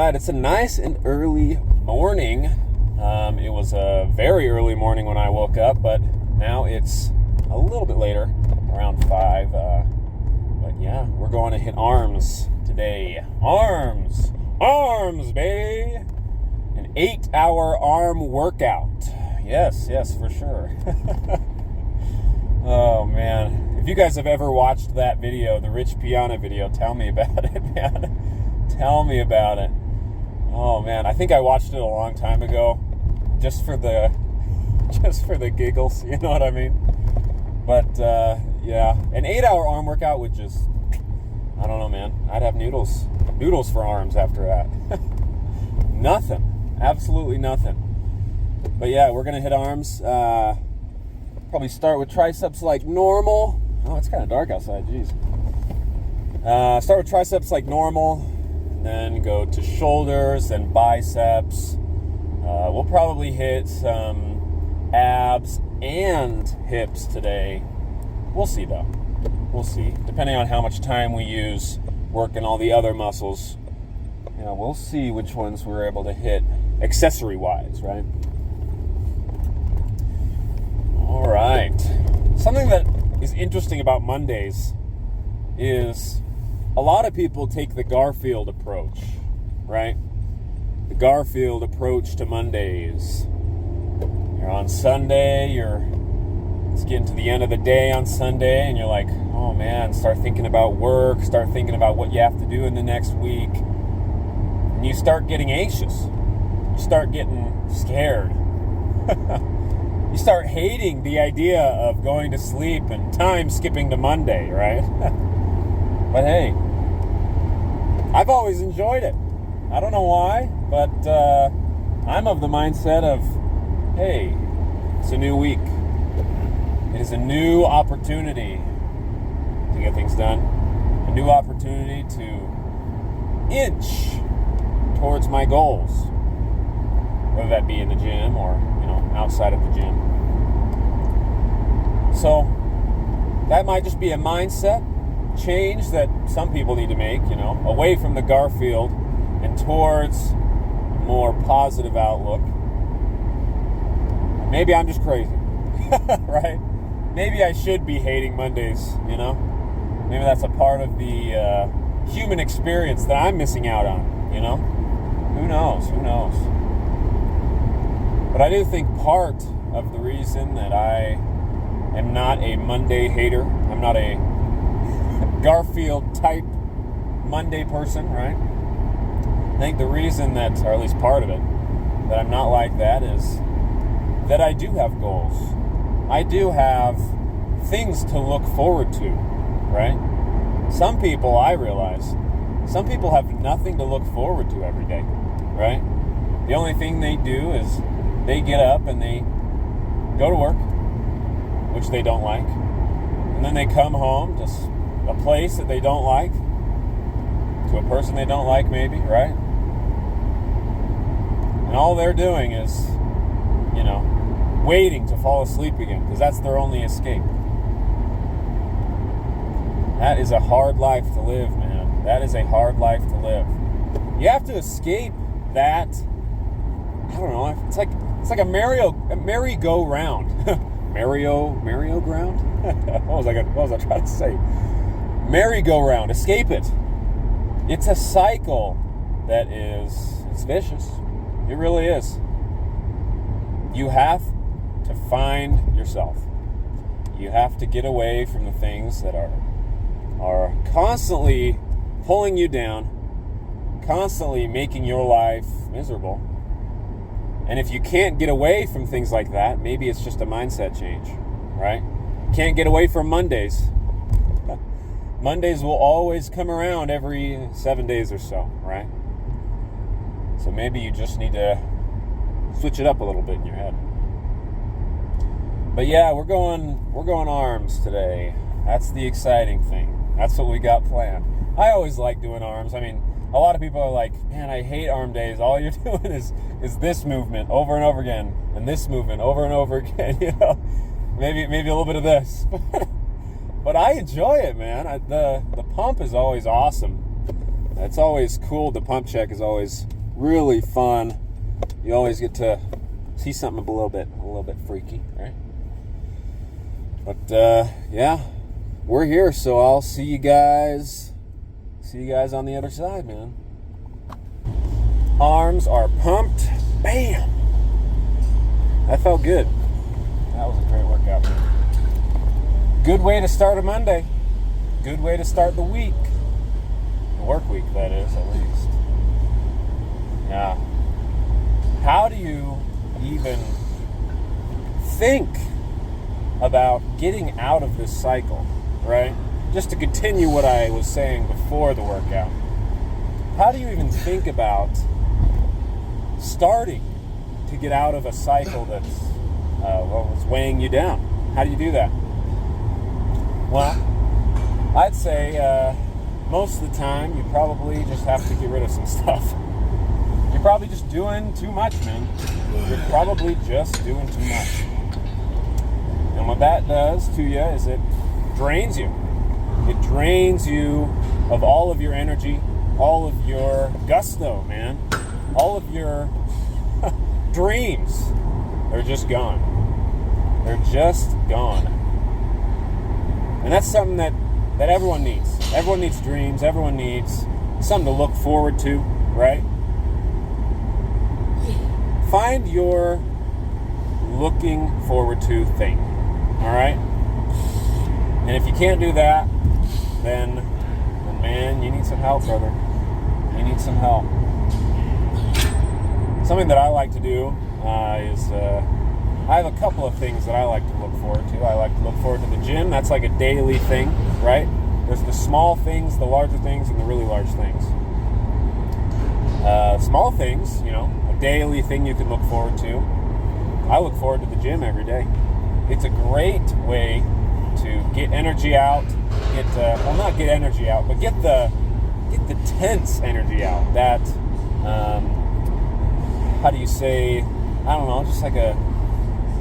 right, it's a nice and early morning. It was a very early morning when I woke up, but now it's a little bit later, around 5. But yeah, we're going to hit arms today. Arms, baby. An 8-hour arm workout. Yes, for sure. Oh man, if you guys have ever watched that video, the Rich Piana video, tell me about it, man. Tell me about it. Oh man, I think I watched it a long time ago, just for the giggles, you know what I mean? But yeah, an 8-hour arm workout would just, I don't know, man. I'd have noodles for arms after that. Nothing, absolutely nothing. But yeah, we're gonna hit arms. Probably start with triceps like normal. Oh, it's kind of dark outside, jeez. Start with triceps like normal, then go to shoulders and biceps. We'll probably hit some abs and hips today. We'll see though. We'll see. Depending on how much time we use working all the other muscles, you know, we'll see which ones we're able to hit accessory-wise, right? All right. Something that is interesting about Mondays is a lot of people take the Garfield approach, right? The Garfield approach to Mondays. You're on Sunday, it's getting to the end of the day on Sunday, and you're like, oh man, start thinking about work, start thinking about what you have to do in the next week, and you start getting anxious. You start getting scared. You start hating the idea of going to sleep and time skipping to Monday, right? But hey, I've always enjoyed it. I don't know why, but I'm of the mindset of, hey, it's a new week. It is a new opportunity to get things done. A new opportunity to inch towards my goals. Whether that be in the gym or, you know, outside of the gym. So that might just be a mindset change that some people need to make, you know, away from the Garfield and towards a more positive outlook. Maybe I'm just crazy, right? Maybe I should be hating Mondays, you know? Maybe that's a part of the human experience that I'm missing out on, you know? Who knows? But I do think part of the reason that I am not a Monday hater, I'm not a Garfield type Monday person, right? I think the reason that, or at least part of it, that I'm not like that is that I do have goals. I do have things to look forward to, right? Some people, I realize, some people have nothing to look forward to every day, right? The only thing they do is they get up and they go to work, which they don't like, and then they come home to a place that they don't like, to a person they don't like maybe, right? And all they're doing is, you know, waiting to fall asleep again, because that's their only escape. That is a hard life to live, man. That is a hard life to live. You have to escape that. I don't know. It's like a merry-go-round. Merry-go-round? What was I trying to say? Merry-go-round. Escape it. It's a cycle that it's vicious. It really is. You have to find yourself. You have to get away from the things that are constantly pulling you down, constantly making your life miserable. And if you can't get away from things like that, maybe it's just a mindset change, right? Can't get away from Mondays. Mondays will always come around every 7 days or so, right? So maybe you just need to switch it up a little bit in your head. But yeah, we're going arms today. That's the exciting thing. That's what we got planned. I always like doing arms. I mean, a lot of people are like, man, I hate arm days. All you're doing is this movement over and over again, and this movement over and over again. You know, maybe a little bit of this. But I enjoy it, man. The pump is always awesome. It's always cool. The pump check is always really fun. You always get to see something a little bit freaky, right? But yeah, we're here, so I'll see you guys on the other side, man. Arms are pumped. Bam! That felt good. That was a great workout, man. Good way to start a Monday. Good way to start the week. The work week, that is, at least. Yeah. How do you even think about getting out of this cycle, right? Just to continue what I was saying before the workout. How do you even think about starting to get out of a cycle that's weighing you down? How do you do that? Well, I'd say most of the time you probably just have to get rid of some stuff. You're probably just doing too much, man. You're probably just doing too much. And what that does to you is it drains you. It drains you of all of your energy, all of your gusto, man. All of your dreams. They're just gone. They're just gone. And that's something that everyone needs. Everyone needs dreams. Everyone needs something to look forward to, right? Find your looking forward to thing, all right? And if you can't do that, then man, you need some help, brother. You need some help. Something that I like to do is I have a couple of things that I like to look forward to. I like to look forward to the gym. That's like a daily thing, right? There's the small things, the larger things, and the really large things. Small things, you know, a daily thing you can look forward to. I look forward to the gym every day. It's a great way to get energy out. Not get energy out, but get the tense energy out. That how do you say? I don't know, just like a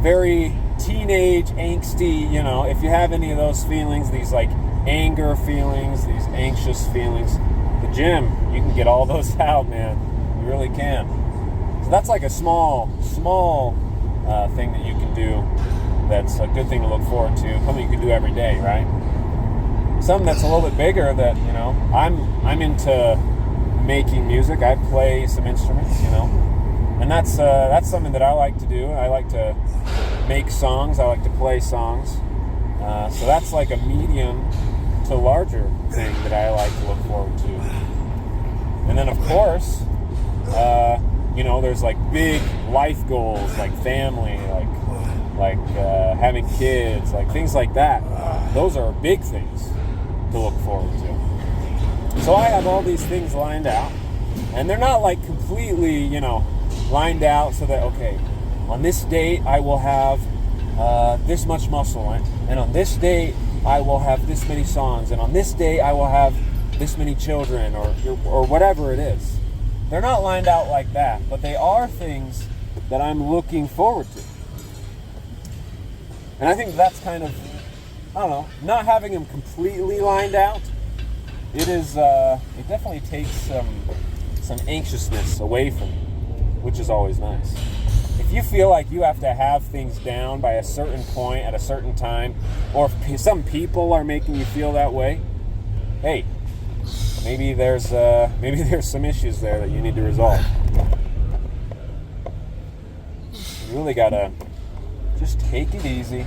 very teenage angsty. You know, if you have any of those feelings, these like anger feelings, these anxious feelings, the gym, you can get all those out, man. You really can. So that's like a small thing that you can do. That's a good thing to look forward to. Something you can do every day, right? Something that's a little bit bigger that, you know, I'm into making music. I play some instruments, you know, and that's something that I like to do. I like to make songs. I like to play songs. So that's like a medium to larger thing that I like to look forward to. And then, of course, you know, there's like big life goals, like family, like having kids, like things like that. Those are big things to look forward to. So I have all these things lined out, and they're not like completely, you know, lined out so that, okay, on this date I will have this much muscle, and on this date I will have this many songs, and on this day I will have this many children, or whatever it is. They're not lined out like that, but they are things that I'm looking forward to. And I think that's kind of, I don't know, not having them completely lined out, it definitely takes some anxiousness away from you, which is always nice. If you feel like you have to have things down by a certain point at a certain time, or if some people are making you feel that way, hey, maybe there's some issues there that you need to resolve. You really gotta just take it easy.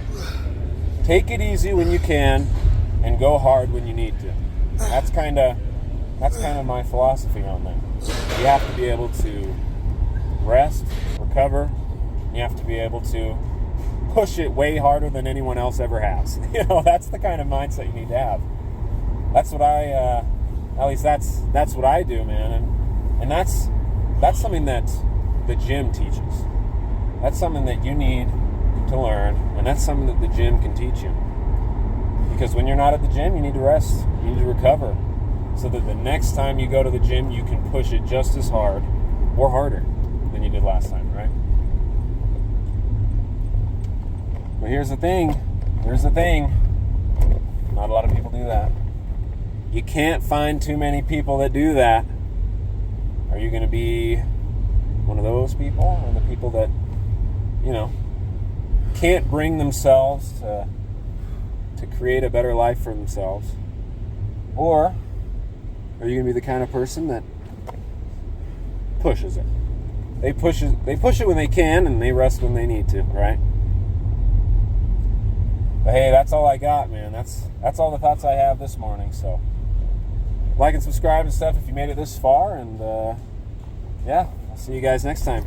Take it easy when you can, and go hard when you need to. That's kind of my philosophy on that. You have to be able to rest, recover. You have to be able to push it way harder than anyone else ever has. You know, that's the kind of mindset you need to have. That's what at least that's what I do, man. And that's something that the gym teaches. That's something that you need to learn, and that's something that the gym can teach you. Because when you're not at the gym, you need to rest, you need to recover, so that the next time you go to the gym, you can push it just as hard or harder than you did last time, right? But here's the thing. Not a lot of people do that. You can't find too many people that do that, or you're going to be one of those people, or the people that, you know, can't bring themselves to create a better life for themselves? Or are you going to be the kind of person that pushes it? They push it when they can, and they rest when they need to, right? But hey, that's all I got, man. That's all the thoughts I have this morning. So like and subscribe and stuff if you made it this far, and yeah, I'll see you guys next time.